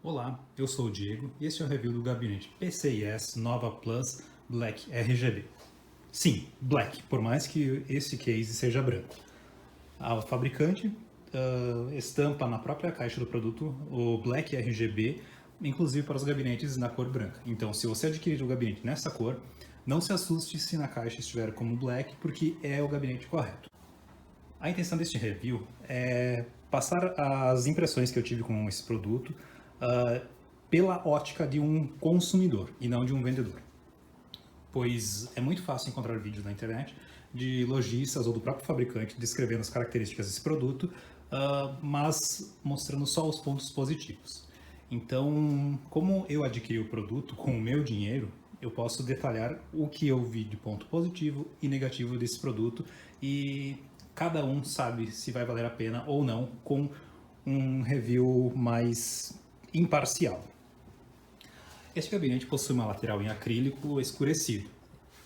Olá, eu sou o Diego e este é o review do gabinete PCIe Nova Plus Black RGB. Sim, Black, por mais que esse case seja branco. A fabricante estampa na própria caixa do produto o Black RGB, inclusive para os gabinetes na cor branca. Então, se você adquirir o gabinete nessa cor, não se assuste se na caixa estiver como Black, porque é o gabinete correto. A intenção deste review é passar as impressões que eu tive com esse produto pela ótica de um consumidor e não de um vendedor. Pois é muito fácil encontrar vídeos na internet de lojistas ou do próprio fabricante descrevendo as características desse produto, mas mostrando só os pontos positivos. Então, como eu adquiri o produto com o meu dinheiro, eu posso detalhar o que eu vi de ponto positivo e negativo desse produto e cada um sabe se vai valer a pena ou não com um review mais imparcial. Este gabinete possui uma lateral em acrílico escurecido.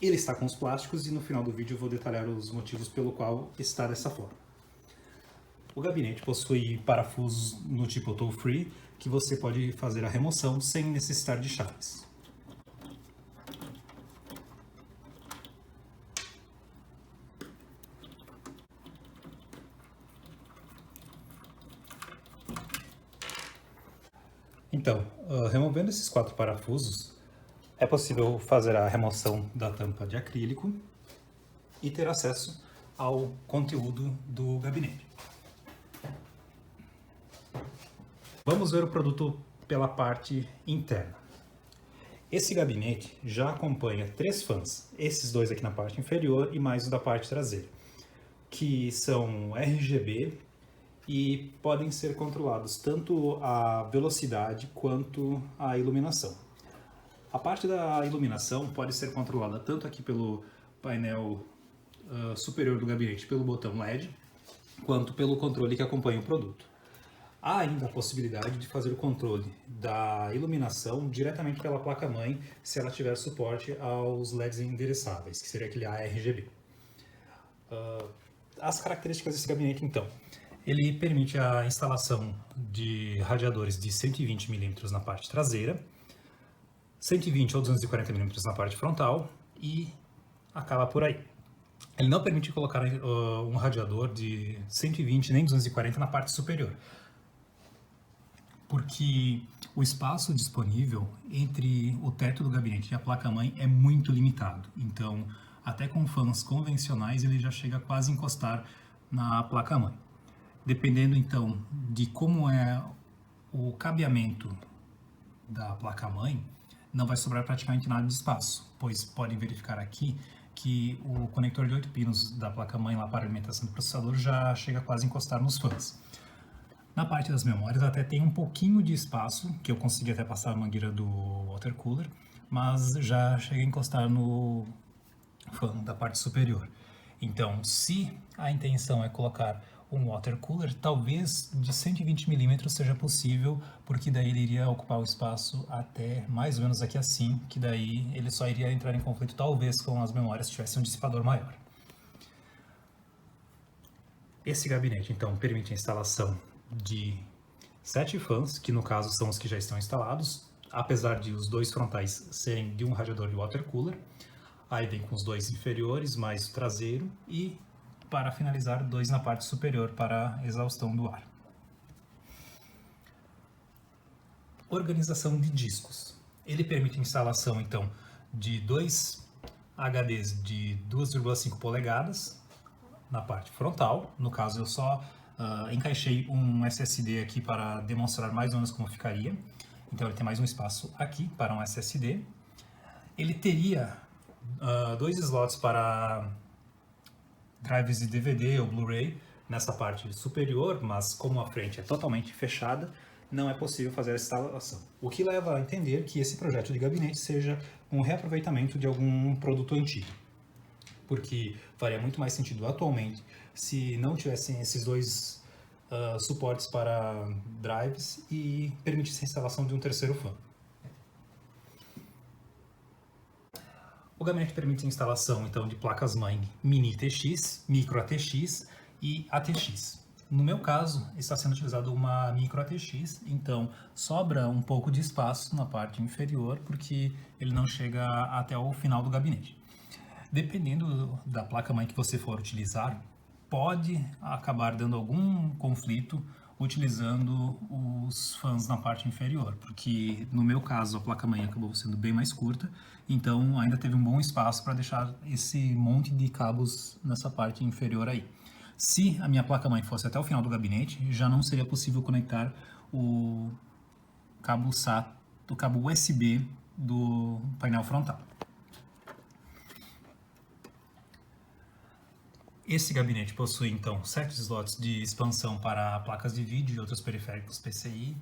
Ele está com os plásticos e no final do vídeo eu vou detalhar os motivos pelo qual está dessa forma. O gabinete possui parafusos no tipo toll free que você pode fazer a remoção sem necessitar de chaves. Então, removendo esses 4 parafusos, é possível fazer a remoção da tampa de acrílico e ter acesso ao conteúdo do gabinete. Vamos ver o produto pela parte interna. Esse gabinete já acompanha 3 fãs, esses 2 aqui na parte inferior e mais o da parte traseira, que são RGB e podem ser controlados tanto a velocidade quanto a iluminação. A parte da iluminação pode ser controlada tanto aqui pelo painel superior do gabinete pelo botão LED, quanto pelo controle que acompanha o produto. Há ainda a possibilidade de fazer o controle da iluminação diretamente pela placa-mãe, se ela tiver suporte aos LEDs endereçáveis, que seria aquele ARGB. As características desse gabinete, então. Ele permite a instalação de radiadores de 120 mm na parte traseira, 120 ou 240 mm na parte frontal e acaba por aí. Ele não permite colocar um radiador de 120 nem 240 na parte superior, porque o espaço disponível entre o teto do gabinete e a placa-mãe é muito limitado. Então, até com fãs convencionais, ele já chega a quase encostar na placa-mãe. Dependendo, então, de como é o cabeamento da placa-mãe, não vai sobrar praticamente nada de espaço, pois podem verificar aqui que o conector de 8 pinos da placa-mãe lá para alimentação do processador já chega a quase encostar nos fãs. Na parte das memórias até tem um pouquinho de espaço, que eu consegui até passar a mangueira do water cooler, mas já chega a encostar no fã da parte superior. Então, se a intenção é colocar um water cooler, talvez de 120 mm seja possível, porque daí ele iria ocupar o espaço até mais ou menos aqui assim, que daí ele só iria entrar em conflito talvez com as memórias se tivesse um dissipador maior. Esse gabinete, então, permite a instalação de 7 fãs, que no caso são os que já estão instalados, apesar de os 2 frontais serem de um radiador de water cooler. Aí vem com os 2 inferiores, mais o traseiro e, para finalizar, 2 na parte superior para a exaustão do ar. Organização de discos. Ele permite a instalação, então, de 2 HDs de 2,5 polegadas na parte frontal. No caso, eu só encaixei um SSD aqui para demonstrar mais ou menos como ficaria. Então, ele tem mais um espaço aqui para um SSD. Ele teria 2 slots para drives de DVD ou Blu-ray nessa parte superior, mas como a frente é totalmente fechada, não é possível fazer essa instalação. O que leva a entender que esse projeto de gabinete seja um reaproveitamento de algum produto antigo, porque faria muito mais sentido atualmente se não tivessem esses 2 suportes para drives e permitisse a instalação de um terceiro fã. O gabinete permite a instalação então de placas-mãe Mini TX, Micro ATX e ATX. No meu caso, está sendo utilizado uma micro ATX, então sobra um pouco de espaço na parte inferior, porque ele não chega até o final do gabinete. Dependendo da placa-mãe que você for utilizar, pode acabar dando algum conflito utilizando os fãs na parte inferior, porque no meu caso a placa-mãe acabou sendo bem mais curta, então ainda teve um bom espaço para deixar esse monte de cabos nessa parte inferior aí. Se a minha placa-mãe fosse até o final do gabinete, já não seria possível conectar o cabo SATA, o cabo USB do painel frontal. Esse gabinete possui então 7 slots de expansão para placas de vídeo e outros periféricos PCI.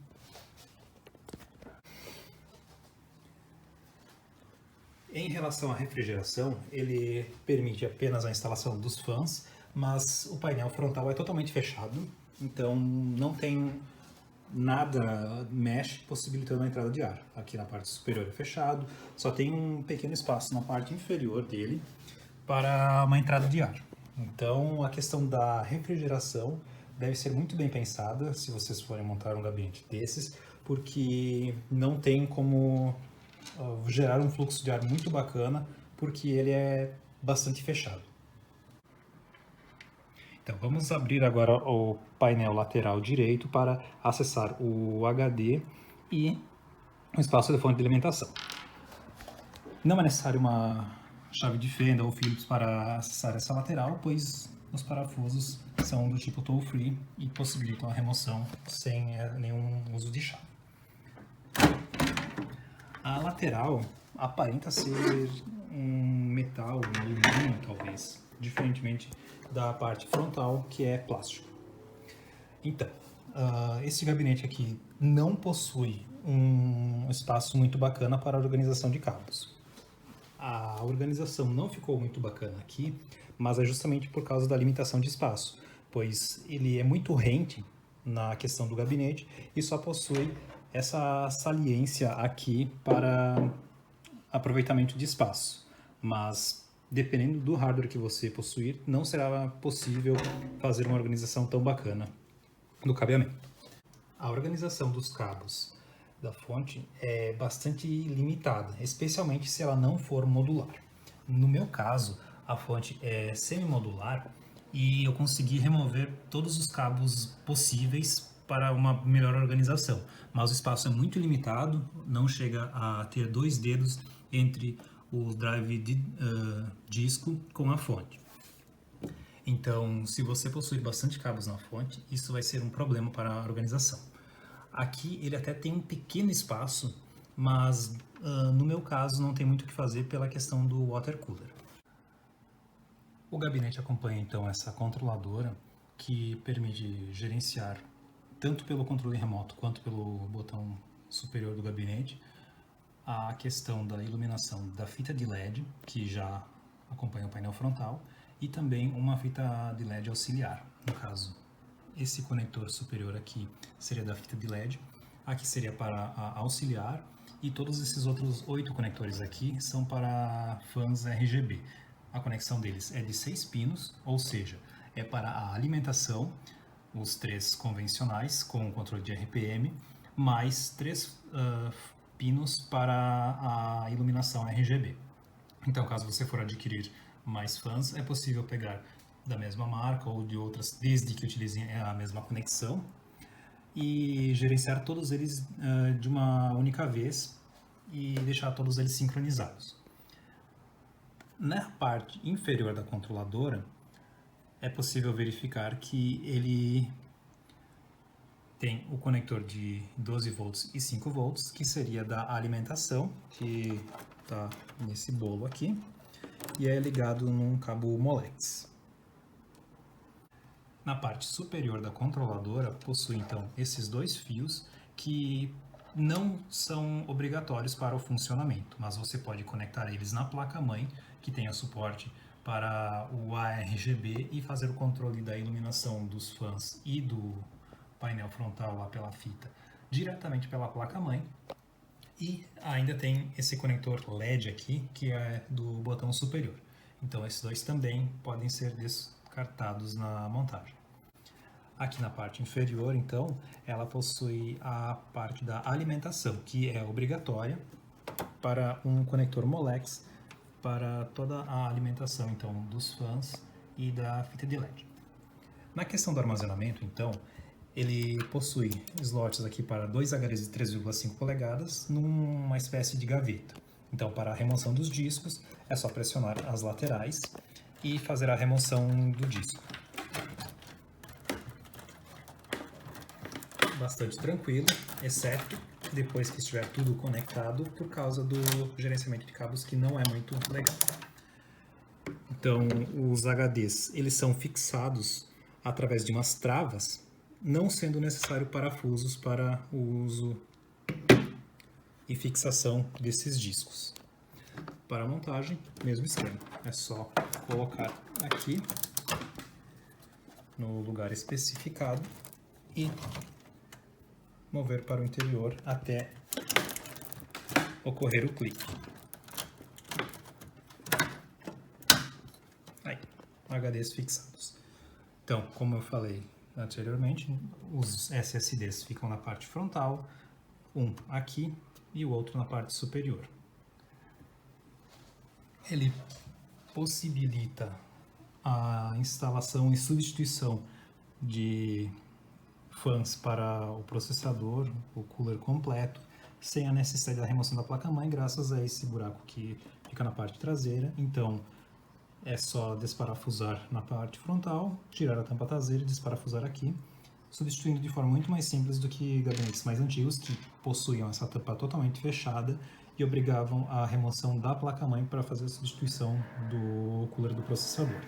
Em relação à refrigeração, ele permite apenas a instalação dos fãs, mas o painel frontal é totalmente fechado, então não tem nada mesh possibilitando a entrada de ar. Aqui na parte superior é fechado, só tem um pequeno espaço na parte inferior dele para uma entrada de ar. Então a questão da refrigeração deve ser muito bem pensada se vocês forem montar um gabinete desses, porque não tem como gerar um fluxo de ar muito bacana, porque ele é bastante fechado. Então vamos abrir agora o painel lateral direito para acessar o HD e o espaço de fonte de alimentação. Não é necessário uma chave de fenda ou Phillips para acessar essa lateral, pois os parafusos são do tipo toll-free e possibilitam a remoção sem nenhum uso de chave. A lateral aparenta ser um metal, um alumínio talvez, diferentemente da parte frontal, que é plástico. Então, esse gabinete aqui não possui um espaço muito bacana para a organização de cabos. A organização não ficou muito bacana aqui, mas é justamente por causa da limitação de espaço, pois ele é muito rente na questão do gabinete e só possui essa saliência aqui para aproveitamento de espaço. Mas dependendo do hardware que você possuir, não será possível fazer uma organização tão bacana do cabeamento. A organização dos cabos da fonte é bastante limitada, especialmente se ela não for modular. No meu caso, a fonte é semi-modular e eu consegui remover todos os cabos possíveis para uma melhor organização, mas o espaço é muito limitado, não chega a ter 2 dedos entre o drive de disco com a fonte. Então, se você possuir bastante cabos na fonte, isso vai ser um problema para a organização. Aqui ele até tem um pequeno espaço, mas no meu caso não tem muito o que fazer pela questão do water cooler. O gabinete acompanha então essa controladora que permite gerenciar tanto pelo controle remoto quanto pelo botão superior do gabinete a questão da iluminação da fita de LED, que já acompanha o painel frontal, e também uma fita de LED auxiliar. No caso, esse conector superior aqui seria da fita de LED, aqui seria para a auxiliar, e todos esses outros 8 conectores aqui são para fãs RGB. A conexão deles é de 6 pinos, ou seja, é para a alimentação, os 3 convencionais com o controle de RPM, mais 3 pinos para a iluminação RGB. Então, caso você for adquirir mais fãs, é possível pegar da mesma marca ou de outras, desde que utilizem a mesma conexão, e gerenciar todos eles de uma única vez e deixar todos eles sincronizados. Na parte inferior da controladora, é possível verificar que ele tem o conector de 12 volts e 5 volts, que seria da alimentação, que está nesse bolo aqui, e é ligado num cabo Molex. Na parte superior da controladora possui então esses 2 fios que não são obrigatórios para o funcionamento, mas você pode conectar eles na placa-mãe, que tenha suporte para o ARGB, e fazer o controle da iluminação dos fãs e do painel frontal lá pela fita diretamente pela placa-mãe. E ainda tem esse conector LED aqui, que é do botão superior. Então esses 2 também podem ser descartados na montagem. Aqui na parte inferior, então, ela possui a parte da alimentação, que é obrigatória para um conector Molex para toda a alimentação, então, dos fãs e da fita de LED. Na questão do armazenamento, então, ele possui slots aqui para 2 HDs de 3,5 polegadas numa espécie de gaveta. Então, para a remoção dos discos, é só pressionar as laterais e fazer a remoção do disco. Bastante tranquilo, exceto depois que estiver tudo conectado, por causa do gerenciamento de cabos, que não é muito legal. Então, os HDs, eles são fixados através de umas travas, não sendo necessário parafusos para o uso e fixação desses discos. Para a montagem, mesmo esquema, é só colocar aqui no lugar especificado e mover para o interior até ocorrer o clique. Aí, HDs fixados. Então, como eu falei anteriormente, os SSDs ficam na parte frontal, um aqui e o outro na parte superior. Ele possibilita a instalação e substituição de fãs para o processador, o cooler completo, sem a necessidade da remoção da placa-mãe, graças a esse buraco que fica na parte traseira. Então, é só desparafusar na parte frontal, tirar a tampa traseira e desparafusar aqui, substituindo de forma muito mais simples do que gabinetes mais antigos, que possuíam essa tampa totalmente fechada e obrigavam a remoção da placa-mãe para fazer a substituição do cooler do processador.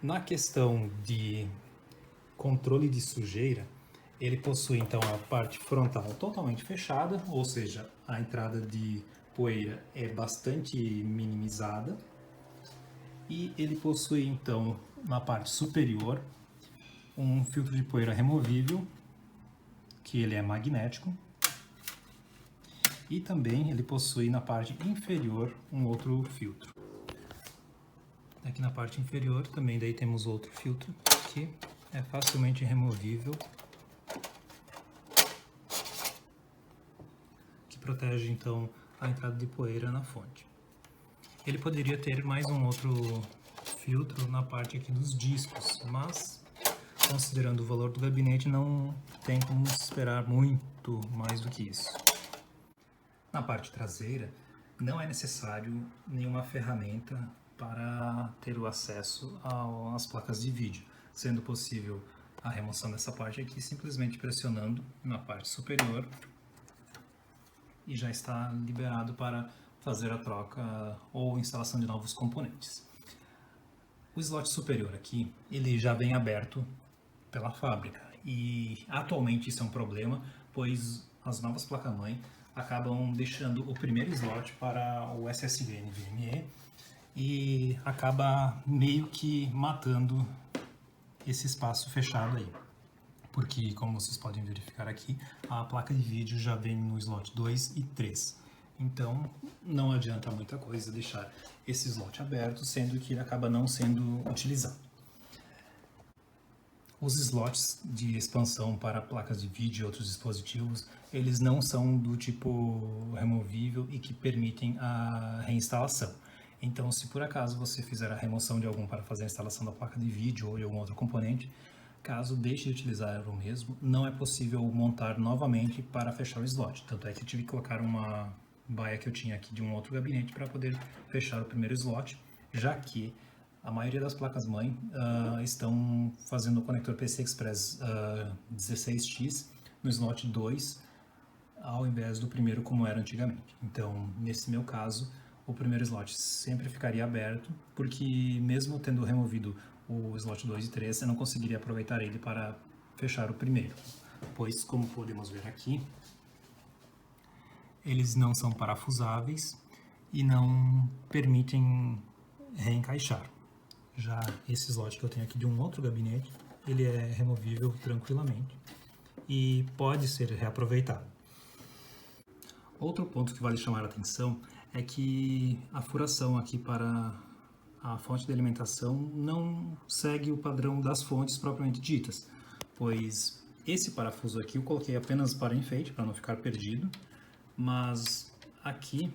Na questão de controle de sujeira, ele possui então a parte frontal totalmente fechada, ou seja, a entrada de poeira é bastante minimizada, e ele possui então na parte superior um filtro de poeira removível, que ele é magnético, e também ele possui na parte inferior um outro filtro. Aqui na parte inferior também daí temos outro filtro que é facilmente removível, que protege então a entrada de poeira na fonte. Ele poderia ter mais um outro filtro na parte aqui dos discos, mas considerando o valor do gabinete não tem como esperar muito mais do que isso. Na parte traseira não é necessário nenhuma ferramenta para ter o acesso às placas de vídeo, sendo possível a remoção dessa parte aqui simplesmente pressionando na parte superior e já está liberado para fazer a troca ou instalação de novos componentes. O slot superior aqui, ele já vem aberto pela fábrica e atualmente isso é um problema, pois as novas placas-mãe acabam deixando o primeiro slot para o SSD NVMe e acaba meio que matando esse espaço fechado aí, porque como vocês podem verificar aqui, a placa de vídeo já vem no slot 2 e 3, então não adianta muita coisa deixar esse slot aberto, sendo que ele acaba não sendo utilizado. Os slots de expansão para placas de vídeo e outros dispositivos, eles não são do tipo removível e que permitem a reinstalação. Então, se por acaso você fizer a remoção de algum para fazer a instalação da placa de vídeo ou de algum outro componente, caso deixe de utilizar o mesmo, não é possível montar novamente para fechar o slot. Tanto é que eu tive que colocar uma baia que eu tinha aqui de um outro gabinete para poder fechar o primeiro slot, já que a maioria das placas-mãe estão fazendo o conector PCI Express 16X no slot 2, ao invés do primeiro como era antigamente. Então, nesse meu caso, o primeiro slot sempre ficaria aberto, porque mesmo tendo removido o slot 2 e 3, eu não conseguiria aproveitar ele para fechar o primeiro, pois, como podemos ver aqui, eles não são parafusáveis e não permitem reencaixar. Já esse slot que eu tenho aqui de um outro gabinete, ele é removível tranquilamente e pode ser reaproveitado. Outro ponto que vale chamar a atenção é que a furação aqui para a fonte de alimentação não segue o padrão das fontes propriamente ditas, pois esse parafuso aqui eu coloquei apenas para enfeite, para não ficar perdido, mas aqui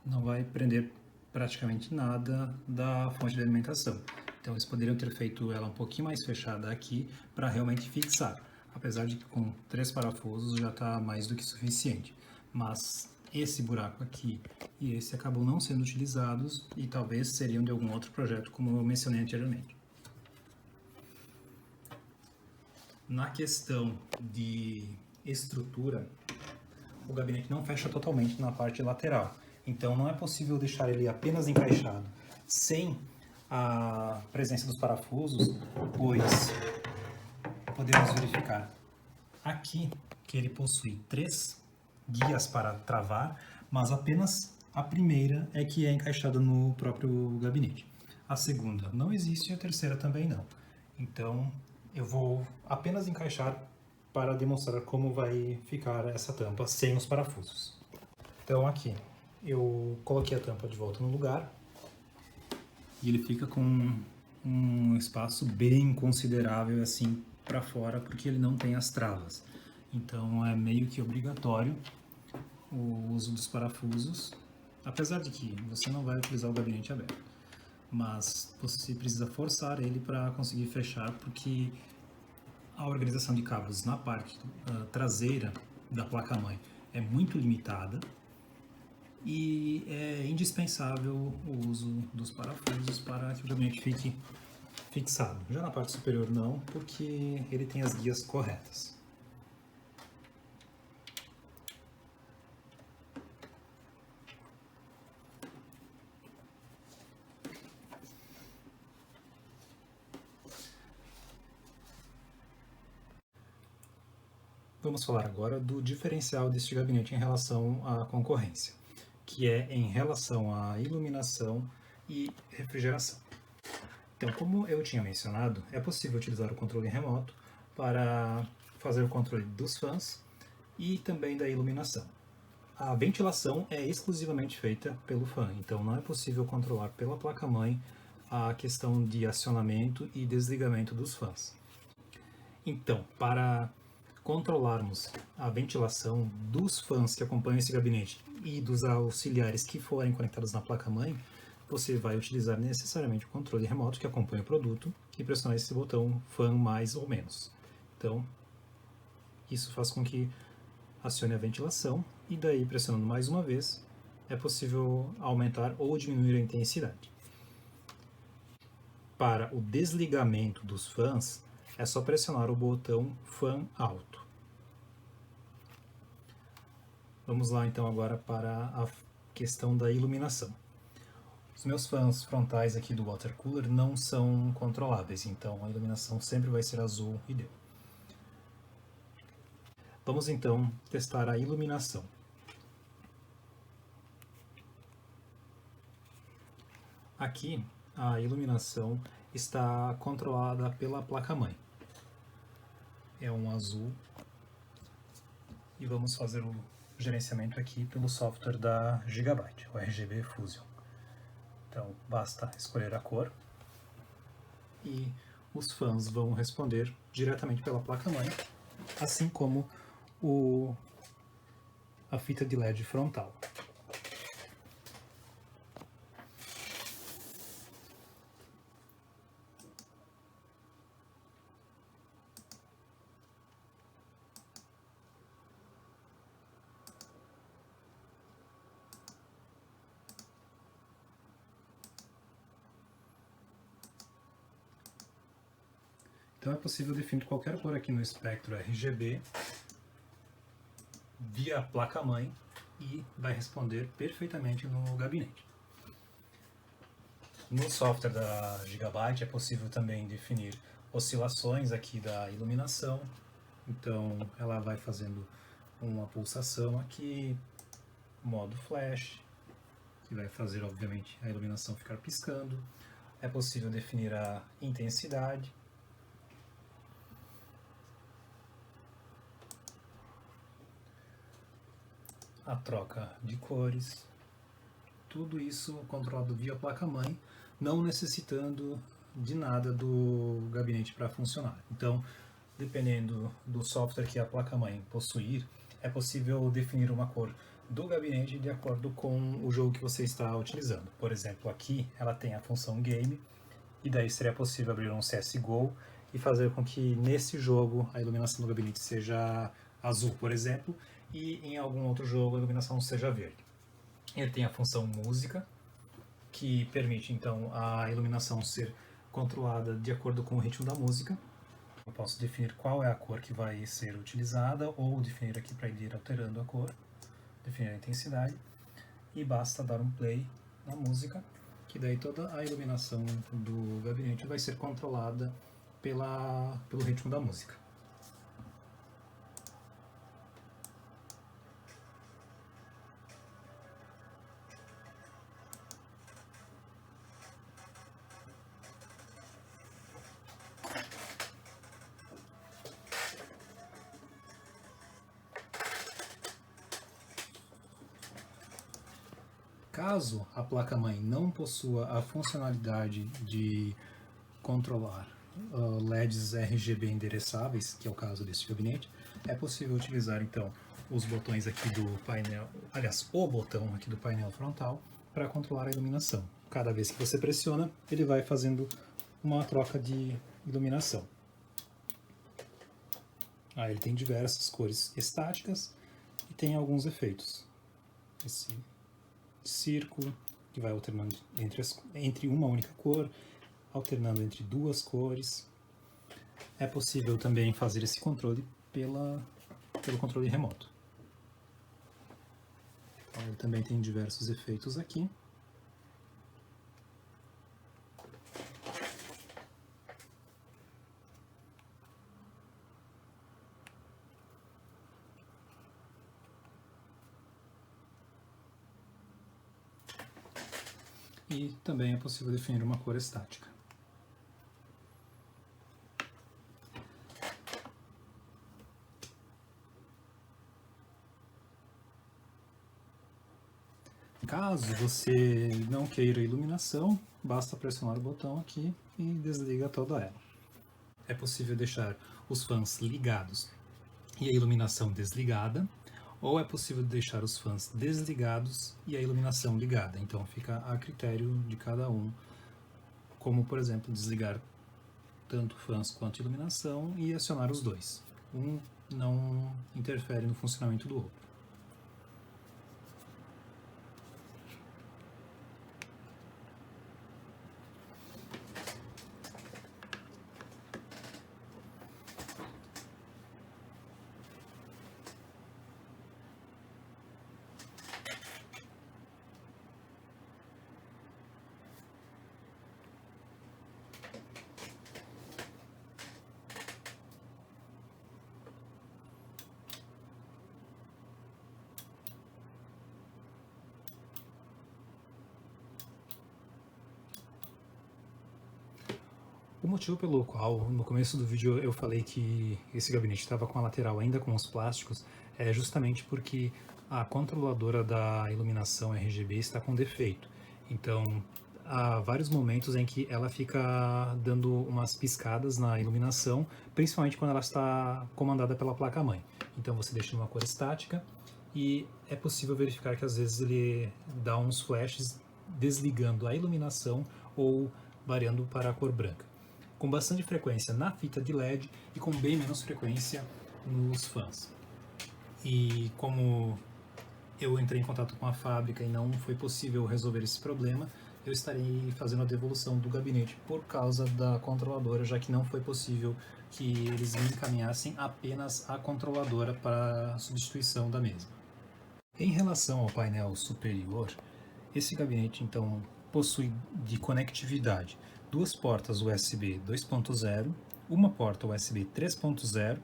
não vai prender praticamente nada da fonte de alimentação. Então eles poderiam ter feito ela um pouquinho mais fechada aqui para realmente fixar, apesar de que com 3 parafusos já está mais do que suficiente. Mas esse buraco aqui e esse acabam não sendo utilizados e talvez seriam de algum outro projeto, como eu mencionei anteriormente. Na questão de estrutura, o gabinete não fecha totalmente na parte lateral, então não é possível deixar ele apenas encaixado sem a presença dos parafusos, pois podemos verificar aqui que ele possui 3 guias para travar, mas apenas a primeira é que é encaixada no próprio gabinete. A segunda não existe e a terceira também não. Então eu vou apenas encaixar para demonstrar como vai ficar essa tampa sem os parafusos. Então aqui eu coloquei a tampa de volta no lugar e ele fica com um espaço bem considerável assim para fora, porque ele não tem as travas. Então é meio que obrigatório o uso dos parafusos, apesar de que você não vai utilizar o gabinete aberto, mas você precisa forçar ele para conseguir fechar, porque a organização de cabos na parte traseira da placa-mãe é muito limitada e é indispensável o uso dos parafusos para que o gabinete fique fixado. Já na parte superior não, porque ele tem as guias corretas. Vamos falar agora do diferencial deste gabinete em relação à concorrência, que é em relação à iluminação e refrigeração. Então, como eu tinha mencionado, é possível utilizar o controle remoto para fazer o controle dos fãs e também da iluminação. A ventilação é exclusivamente feita pelo fã, então não é possível controlar pela placa-mãe a questão de acionamento e desligamento dos fãs. Então, para controlarmos a ventilação dos fãs que acompanham esse gabinete e dos auxiliares que forem conectados na placa-mãe, você vai utilizar necessariamente o controle remoto que acompanha o produto e pressionar esse botão fã mais ou menos. Então, isso faz com que acione a ventilação e daí, pressionando mais uma vez, é possível aumentar ou diminuir a intensidade. Para o desligamento dos fãs, é só pressionar o botão fã alto. Vamos lá então agora para a questão da iluminação. Os meus fãs frontais aqui do water cooler não são controláveis, então a iluminação sempre vai ser azul e deu. Vamos então testar a iluminação. Aqui a iluminação está controlada pela placa-mãe. É um azul e vamos fazer o gerenciamento aqui pelo software da Gigabyte, o RGB Fusion. Então basta escolher a cor e os fãs vão responder diretamente pela placa-mãe, assim como a fita de LED frontal. Então é possível definir qualquer cor aqui no espectro RGB via placa-mãe e vai responder perfeitamente no gabinete. No software da Gigabyte é possível também definir oscilações aqui da iluminação, então ela vai fazendo uma pulsação aqui, modo flash, que vai fazer obviamente a iluminação ficar piscando. É possível definir a intensidade, a troca de cores, tudo isso controlado via placa-mãe, não necessitando de nada do gabinete para funcionar. Então, dependendo do software que a placa-mãe possuir, é possível definir uma cor do gabinete de acordo com o jogo que você está utilizando. Por exemplo, aqui ela tem a função Game, e daí seria possível abrir um CSGO e fazer com que nesse jogo a iluminação do gabinete seja azul, por exemplo, e em algum outro jogo a iluminação seja verde. Ele tem a função Música, que permite então a iluminação ser controlada de acordo com o ritmo da música. Eu posso definir qual é a cor que vai ser utilizada, ou definir aqui para ir alterando a cor, definir a intensidade, e basta dar um play na música, que daí toda a iluminação do gabinete vai ser controlada pelo ritmo da música. Caso a placa-mãe não possua a funcionalidade de controlar LEDs RGB endereçáveis, que é o caso deste gabinete, é possível utilizar então os botões aqui do painel, aliás, o botão aqui do painel frontal para controlar a iluminação. Cada vez que você pressiona, ele vai fazendo uma troca de iluminação. Ele tem diversas cores estáticas e tem alguns efeitos. Esse círculo, que vai alternando entre uma única cor, alternando entre duas cores. É possível também fazer esse controle pelo controle remoto. Então, ele também tem diversos efeitos aqui. E também é possível definir uma cor estática. Caso você não queira iluminação, basta pressionar o botão aqui e desliga toda ela. É possível deixar os fãs ligados e a iluminação desligada, ou é possível deixar os fãs desligados e a iluminação ligada. Então fica a critério de cada um, como por exemplo desligar tanto fãs quanto iluminação e acionar os dois. Um não interfere no funcionamento do outro. O motivo pelo qual no começo do vídeo eu falei que esse gabinete estava com a lateral ainda com os plásticos é justamente porque a controladora da iluminação RGB está com defeito. Então há vários momentos em que ela fica dando umas piscadas na iluminação, principalmente quando ela está comandada pela placa-mãe. Então você deixa numa cor estática e é possível verificar que às vezes ele dá uns flashes desligando a iluminação ou variando para a cor branca, com bastante frequência na fita de LED e com bem menos frequência nos fãs. E como eu entrei em contato com a fábrica e não foi possível resolver esse problema, eu estarei fazendo a devolução do gabinete por causa da controladora, já que não foi possível que eles me encaminhassem apenas a controladora para a substituição da mesma. Em relação ao painel superior, esse gabinete então possui de conectividade duas portas USB 2.0, uma porta USB 3.0,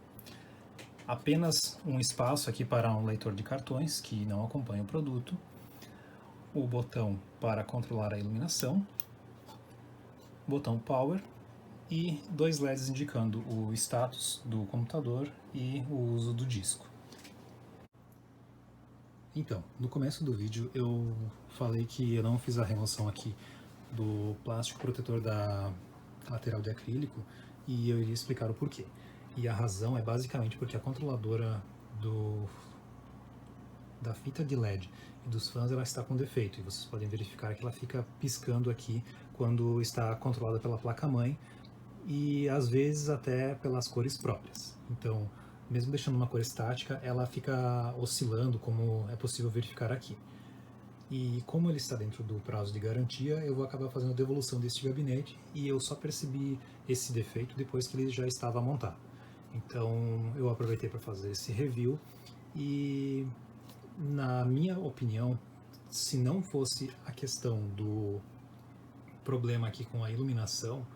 apenas um espaço aqui para um leitor de cartões que não acompanha o produto, o botão para controlar a iluminação, botão Power e dois LEDs indicando o status do computador e o uso do disco. Então, no começo do vídeo eu falei que eu não fiz a remoção aqui do plástico protetor da lateral de acrílico e eu iria explicar o porquê. E a razão é basicamente porque a controladora da fita de LED e dos fãs ela está com defeito e vocês podem verificar que ela fica piscando aqui quando está controlada pela placa-mãe e às vezes até pelas cores próprias. Então, mesmo deixando uma cor estática, ela fica oscilando, como é possível verificar aqui. E como ele está dentro do prazo de garantia, eu vou acabar fazendo a devolução deste gabinete e eu só percebi esse defeito depois que ele já estava montado. Então eu aproveitei para fazer esse review e, na minha opinião, se não fosse a questão do problema aqui com a iluminação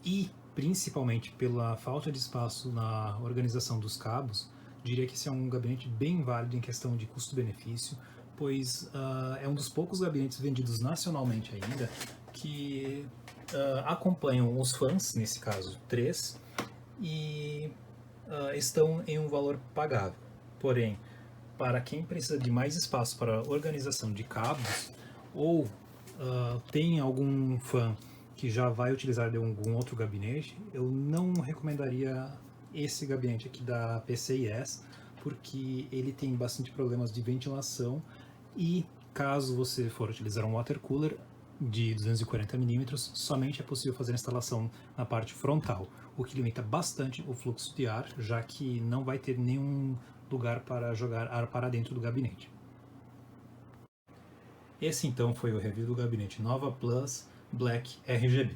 e principalmente pela falta de espaço na organização dos cabos, diria que esse é um gabinete bem válido em questão de custo-benefício, pois é um dos poucos gabinetes vendidos nacionalmente ainda que acompanham os fãs, nesse caso 3, e estão em um valor pagável. Porém, para quem precisa de mais espaço para organização de cabos ou tem algum fã que já vai utilizar de algum outro gabinete, eu não recomendaria esse gabinete aqui da PCIS, porque ele tem bastante problemas de ventilação e caso você for utilizar um water cooler de 240 mm, somente é possível fazer a instalação na parte frontal, o que limita bastante o fluxo de ar, já que não vai ter nenhum lugar para jogar ar para dentro do gabinete. Esse então foi o review do gabinete Nova Plus Black RGB.